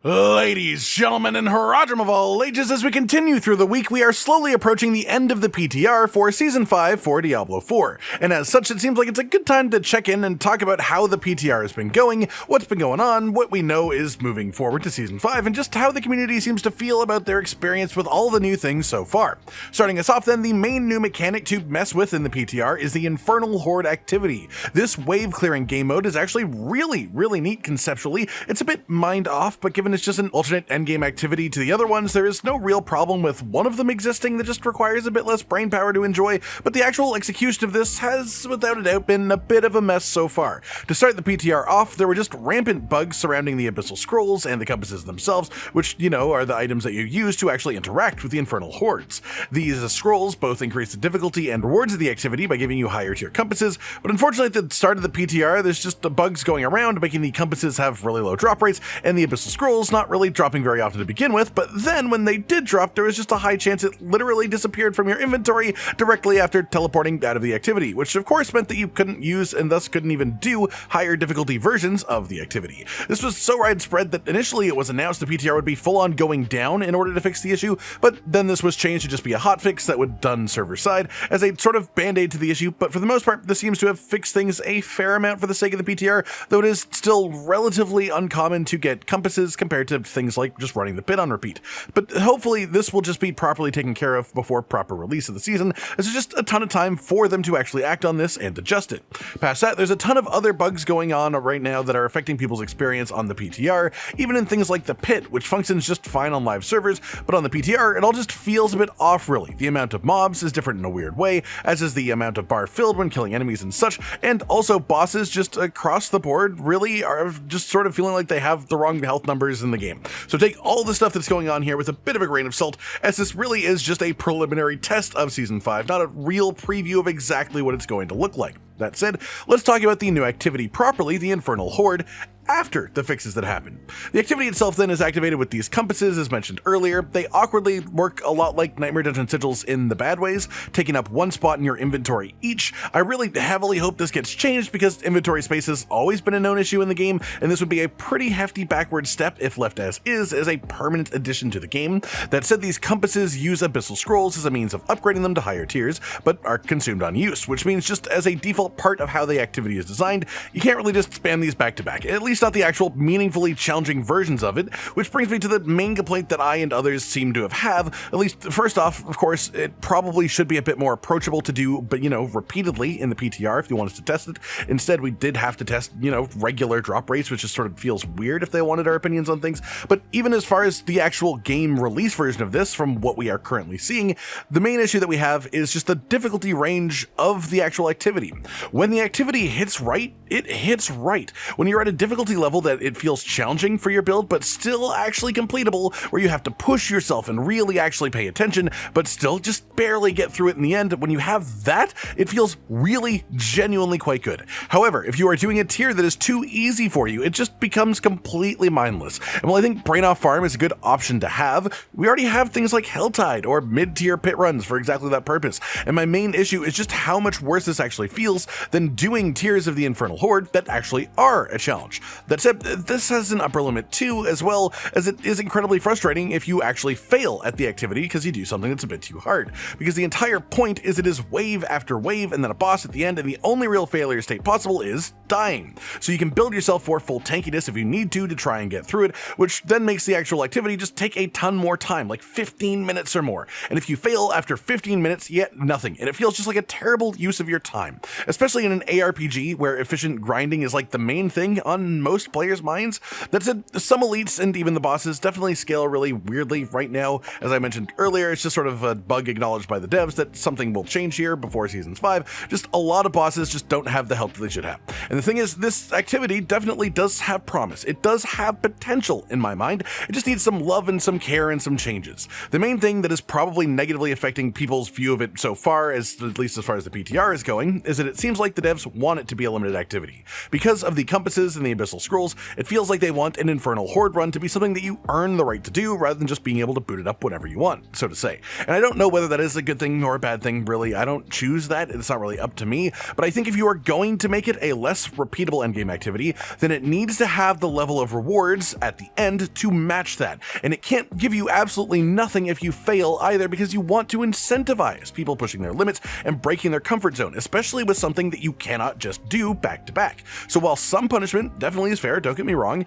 Ladies, gentlemen, and Haradrim of all ages, as we continue through the week, we are slowly approaching the end of the PTR for Season 5 for Diablo 4, and as such, it seems like it's a good time to check in and talk about how the PTR has been going, what's been going on, what we know is moving forward to Season 5, and just how the community seems to feel about their experience with all the new things so far. Starting us off then, the main new mechanic to mess with in the PTR is the Infernal Horde activity. This wave-clearing game mode is actually really neat conceptually. It's a bit mind-off, but given it's just an alternate endgame activity to the other ones, there is no real problem with one of them existing that just requires a bit less brain power to enjoy, but the actual execution of this has, without a doubt, been a bit of a mess so far. To start the PTR off, there were just rampant bugs surrounding the Abyssal Scrolls and the compasses themselves, which, you know, are the items that you use to actually interact with the Infernal Hordes. These scrolls both increase the difficulty and rewards of the activity by giving you higher tier compasses, but unfortunately at the start of the PTR, there's just the bugs going around, making the compasses have really low drop rates, and the Abyssal Scrolls not really dropping very often to begin with, but then when they did drop, there was just a high chance it literally disappeared from your inventory directly after teleporting out of the activity, which of course meant that you couldn't use and thus couldn't even do higher difficulty versions of the activity. This was so widespread that initially it was announced the PTR would be full on going down in order to fix the issue, but then this was changed to just be a hotfix that would done server side as a sort of band-aid to the issue, but for the most part this seems to have fixed things a fair amount for the sake of the PTR, though it is still relatively uncommon to get compasses compared to things like just running the pit on repeat. But hopefully this will just be properly taken care of before proper release of the season, as there's just a ton of time for them to actually act on this and adjust it. Past that, there's a ton of other bugs going on right now that are affecting people's experience on the PTR, even in things like the pit, which functions just fine on live servers, but on the PTR it all just feels a bit off really. The amount of mobs is different in a weird way, as is the amount of bar filled when killing enemies and such, and also bosses just across the board really are just sort of feeling like they have the wrong health numbers in the game. So take all the stuff that's going on here with a bit of a grain of salt, as this really is just a preliminary test of Season 5, not a real preview of exactly what it's going to look like. That said, let's talk about the new activity properly, the Infernal Horde, after the fixes that happen. The activity itself then is activated with these compasses, as mentioned earlier. They awkwardly work a lot like Nightmare Dungeon sigils in the bad ways, taking up one spot in your inventory each. I really heavily hope this gets changed because inventory space has always been a known issue in the game, and this would be a pretty hefty backward step if left as a permanent addition to the game. That said, these compasses use Abyssal Scrolls as a means of upgrading them to higher tiers, but are consumed on use, which means just as a default part of how the activity is designed, you can't really just spam these back to back, at least not the actual meaningfully challenging versions of it, which brings me to the main complaint that I and others seem to have. At least, first off, of course, it probably should be a bit more approachable to do, but repeatedly in the PTR if you want us to test it. Instead, we did have to test, regular drop rates, which just sort of feels weird if they wanted our opinions on things. But even as far as the actual game release version of this, from what we are currently seeing, the main issue that we have is just the difficulty range of the actual activity. When the activity hits right, it hits right. When you're at a difficulty level that it feels challenging for your build, but still actually completable, where you have to push yourself and really actually pay attention, but still just barely get through it in the end, when you have that, it feels really genuinely quite good. However, if you are doing a tier that is too easy for you, it just becomes completely mindless. And while I think Brain Off Farm is a good option to have, we already have things like Helltide or mid-tier pit runs for exactly that purpose. And my main issue is just how much worse this actually feels than doing tiers of the Infernal Horde that actually are a challenge. That said, this has an upper limit too, as well as it is incredibly frustrating if you actually fail at the activity because you do something that's a bit too hard. Because the entire point is it is wave after wave and then a boss at the end, and the only real failure state possible is dying. So you can build yourself for full tankiness if you need to try and get through it, which then makes the actual activity just take a ton more time, like 15 minutes or more. And if you fail after 15 minutes, yet nothing. And it feels just like a terrible use of your time, especially in an ARPG where efficient grinding is like the main thing on most players' minds. That said, some elites and even the bosses definitely scale really weirdly right now. As I mentioned earlier, it's just sort of a bug acknowledged by the devs that something will change here before Season 5. Just a lot of bosses just don't have the help that they should have. And the thing is, this activity definitely does have promise. It does have potential in my mind. It just needs some love and some care and some changes. The main thing that is probably negatively affecting people's view of it so far, at least as far as the PTR is going, is that it seems seems like the devs want it to be a limited activity. Because of the compasses and the abyssal scrolls, it feels like they want an Infernal Horde run to be something that you earn the right to do rather than just being able to boot it up whenever you want, so to say. And I don't know whether that is a good thing or a bad thing, really. I don't choose that, it's not really up to me, but I think if you are going to make it a less repeatable endgame activity, then it needs to have the level of rewards at the end to match that. And it can't give you absolutely nothing if you fail either, because you want to incentivize people pushing their limits and breaking their comfort zone, especially with something that you cannot just do back to back. So while some punishment definitely is fair, don't get me wrong,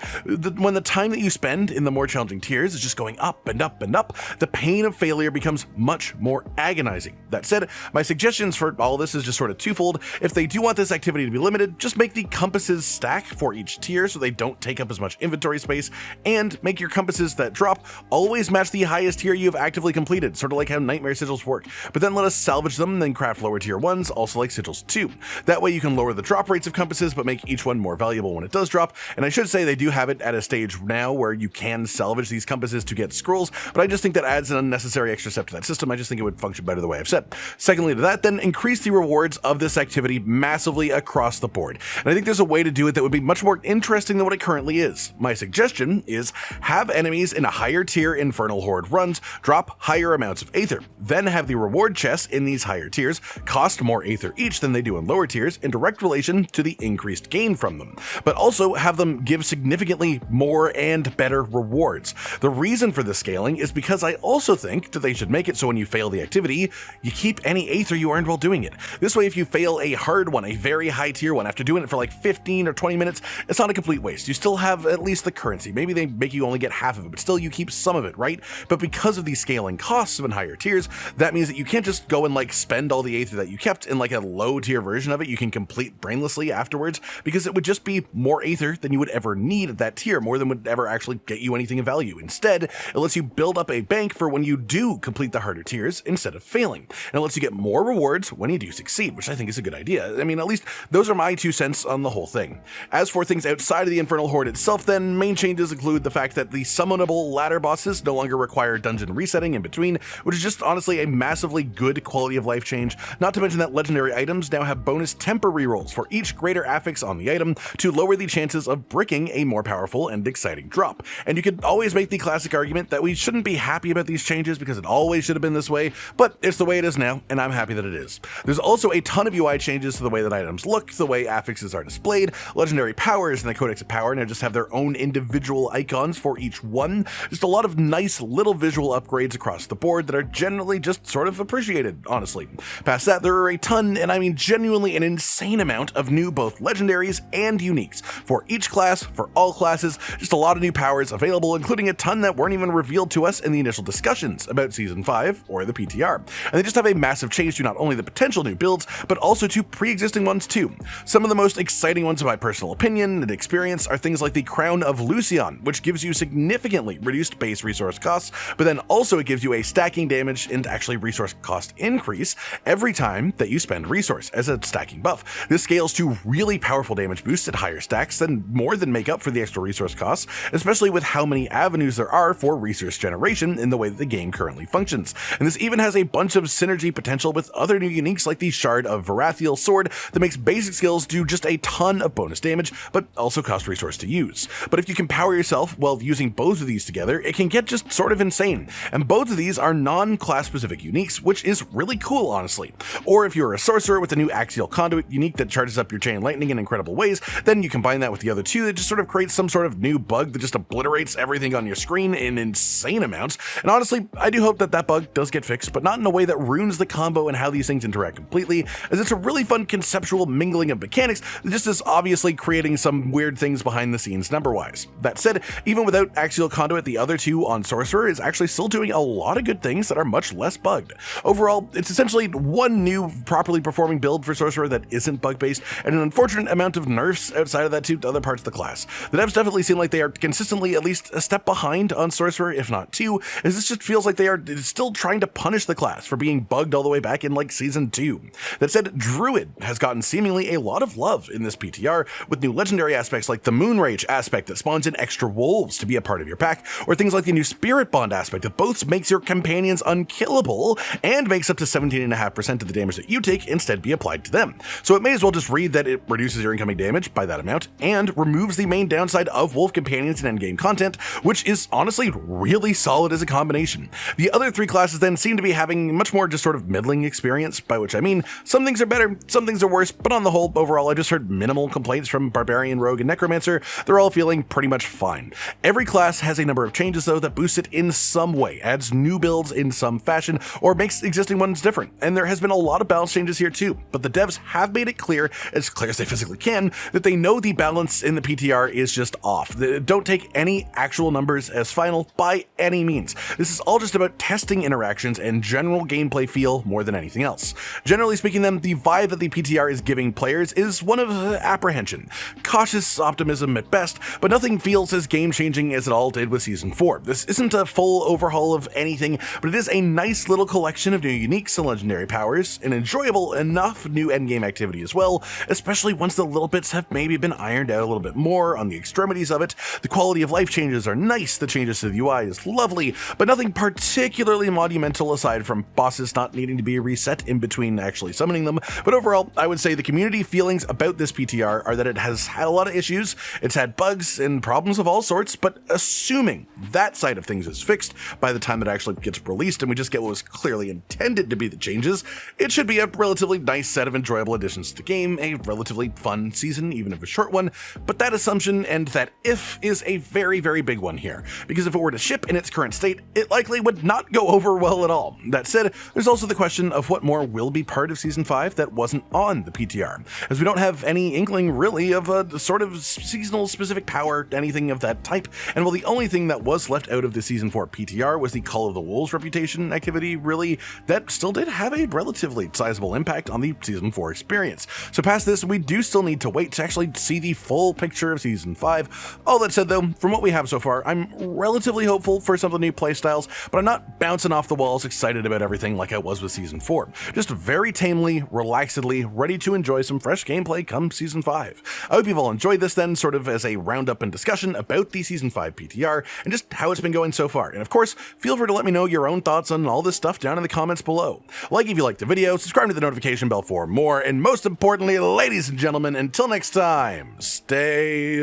when the time that you spend in the more challenging tiers is just going up and up and up, the pain of failure becomes much more agonizing. That said, my suggestions for all this is just sort of twofold. If they do want this activity to be limited, just make the compasses stack for each tier so they don't take up as much inventory space, and make your compasses that drop always match the highest tier you have actively completed, sort of like how Nightmare sigils work. But then let us salvage them and then craft lower tier ones, also like sigils too. That way you can lower the drop rates of compasses but make each one more valuable when it does drop. And I should say they do have it at a stage now where you can salvage these compasses to get scrolls, but I just think that adds an unnecessary extra step to that system. I just think it would function better the way I've said. Secondly to that, then increase the rewards of this activity massively across the board. And I think there's a way to do it that would be much more interesting than what it currently is. My suggestion is have enemies in a higher tier Infernal Horde runs drop higher amounts of Aether, then have the reward chests in these higher tiers cost more Aether each than they do in lower tiers in direct relation to the increased gain from them, but also have them give significantly more and better rewards. The reason for this scaling is because I also think that they should make it so when you fail the activity, you keep any Aether you earned while doing it. This way, if you fail a hard one, a very high tier one, after doing it for like 15 or 20 minutes, it's not a complete waste. You still have at least the currency. Maybe they make you only get half of it, but still you keep some of it, right? But because of these scaling costs of in higher tiers, that means that you can't just go and like spend all the Aether that you kept in like a low tier version of it you can complete brainlessly afterwards, because it would just be more Aether than you would ever need at that tier, more than would ever actually get you anything of value. Instead, it lets you build up a bank for when you do complete the harder tiers instead of failing. And it lets you get more rewards when you do succeed, which I think is a good idea. I mean, at least those are my 2 cents on the whole thing. As for things outside of the Infernal Horde itself, then main changes include the fact that the summonable ladder bosses no longer require dungeon resetting in between, which is just honestly a massively good quality of life change. Not to mention that legendary items now have bonus temper rerolls for each greater affix on the item to lower the chances of bricking a more powerful and exciting drop. And you could always make the classic argument that we shouldn't be happy about these changes because it always should have been this way, but it's the way it is now, and I'm happy that it is. There's also a ton of UI changes to the way that items look, the way affixes are displayed. Legendary powers and the Codex of Power now just have their own individual icons for each one. Just a lot of nice little visual upgrades across the board that are generally just sort of appreciated, honestly. Past that, there are a ton, and I mean genuinely an insane amount of new both legendaries and uniques for each class, for all classes. Just a lot of new powers available, including a ton that weren't even revealed to us in the initial discussions about Season 5 or the PTR. And they just have a massive change to not only the potential new builds, but also to pre-existing ones too. Some of the most exciting ones in my personal opinion and experience are things like the Crown of Lucian, which gives you significantly reduced base resource costs, but then also it gives you a stacking damage and actually resource cost increase every time that you spend resource as a stacking buff. This scales to really powerful damage boosts at higher stacks that more than make up for the extra resource costs, especially with how many avenues there are for resource generation in the way that the game currently functions. And this even has a bunch of synergy potential with other new uniques like the Shard of Varathiel sword that makes basic skills do just a ton of bonus damage, but also cost resource to use. But if you can power yourself while using both of these together, it can get just sort of insane. And both of these are non-class specific uniques, which is really cool, honestly. Or if you're a sorcerer with a new Axial Conduit unique that charges up your chain lightning in incredible ways, then you combine that with the other two that just sort of creates some sort of new bug that just obliterates everything on your screen in insane amounts. And honestly, I do hope that that bug does get fixed, but not in a way that ruins the combo and how these things interact completely, as it's a really fun conceptual mingling of mechanics that just is obviously creating some weird things behind the scenes number-wise. That said, even without Axial Conduit, the other two on Sorcerer is actually still doing a lot of good things that are much less bugged. Overall, it's essentially one new properly performing build for Sorcerer that isn't bug-based, and an unfortunate amount of nerfs outside of that to other parts of the class. The devs definitely seem like they are consistently at least a step behind on Sorcerer, if not two, as this just feels like they are still trying to punish the class for being bugged all the way back in like Season 2. That said, Druid has gotten seemingly a lot of love in this PTR, with new legendary aspects like the Moonrage aspect that spawns in extra wolves to be a part of your pack, or things like the new Spirit Bond aspect that both makes your companions unkillable and makes up to 17.5% of the damage that you take instead be applied downside to them. So it may as well just read that it reduces your incoming damage by that amount and removes the main downside of wolf companions and endgame content, which is honestly really solid as a combination. The other three classes then seem to be having much more just sort of middling experience, by which I mean some things are better, some things are worse, but on the whole, overall, I just heard minimal complaints from Barbarian, Rogue, and Necromancer. They're all feeling pretty much fine. Every class has a number of changes though that boost it in some way, adds new builds in some fashion, or makes existing ones different. And there has been a lot of balance changes here too, but the devs have made it clear as they physically can, that they know the balance in the PTR is just off. They don't take any actual numbers as final by any means. This is all just about testing interactions and general gameplay feel more than anything else. Generally speaking then, the vibe that the PTR is giving players is one of apprehension. Cautious optimism at best, but nothing feels as game-changing as it all did with Season 4. This isn't a full overhaul of anything, but it is a nice little collection of new uniques and legendary powers, an enjoyable enough new endgame activity as well, especially once the little bits have maybe been ironed out a little bit more on the extremities of it. The quality of life changes are nice, the changes to the UI is lovely, but nothing particularly monumental aside from bosses not needing to be reset in between actually summoning them. But overall, I would say the community feelings about this PTR are that it has had a lot of issues, it's had bugs and problems of all sorts, but assuming that side of things is fixed by the time it actually gets released and we just get what was clearly intended to be the changes, it should be a relatively nice set of enjoyable additions to the game, a relatively fun season, even if a short one. But that assumption and that if is a very, very big one here, because if it were to ship in its current state, it likely would not go over well at all. That said, there's also the question of what more will be part of Season 5 that wasn't on the PTR, as we don't have any inkling really of a sort of seasonal specific power, anything of that type, and while the only thing that was left out of the Season 4 PTR was the Call of the Wolves reputation activity, really, that still did have a relatively sizable impact on the Season 4 experience. So past this, we do still need to wait to actually see the full picture of Season 5. All that said though, from what we have so far, I'm relatively hopeful for some of the new playstyles, but I'm not bouncing off the walls excited about everything like I was with Season 4. Just very tamely, relaxedly, ready to enjoy some fresh gameplay come Season 5. I hope you've all enjoyed this then, sort of as a roundup and discussion about the Season 5 PTR and just how it's been going so far. And of course, feel free to let me know your own thoughts on all this stuff down in the comments below. Like if you liked the video, subscribe to the notification bell for more, and most importantly, ladies and gentlemen, until next time, stay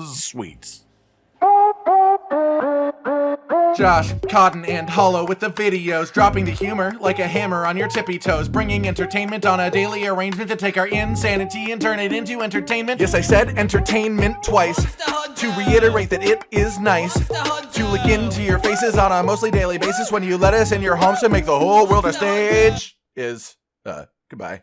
sweet. Josh, Cotton, and Hollow with the videos, dropping the humor like a hammer on your tippy toes, bringing entertainment on a daily arrangement to take our insanity and turn it into entertainment. Yes, I said entertainment twice, to reiterate that it is nice to look into your faces on a mostly daily basis when you let us in your homes to make the whole world a stage. Goodbye.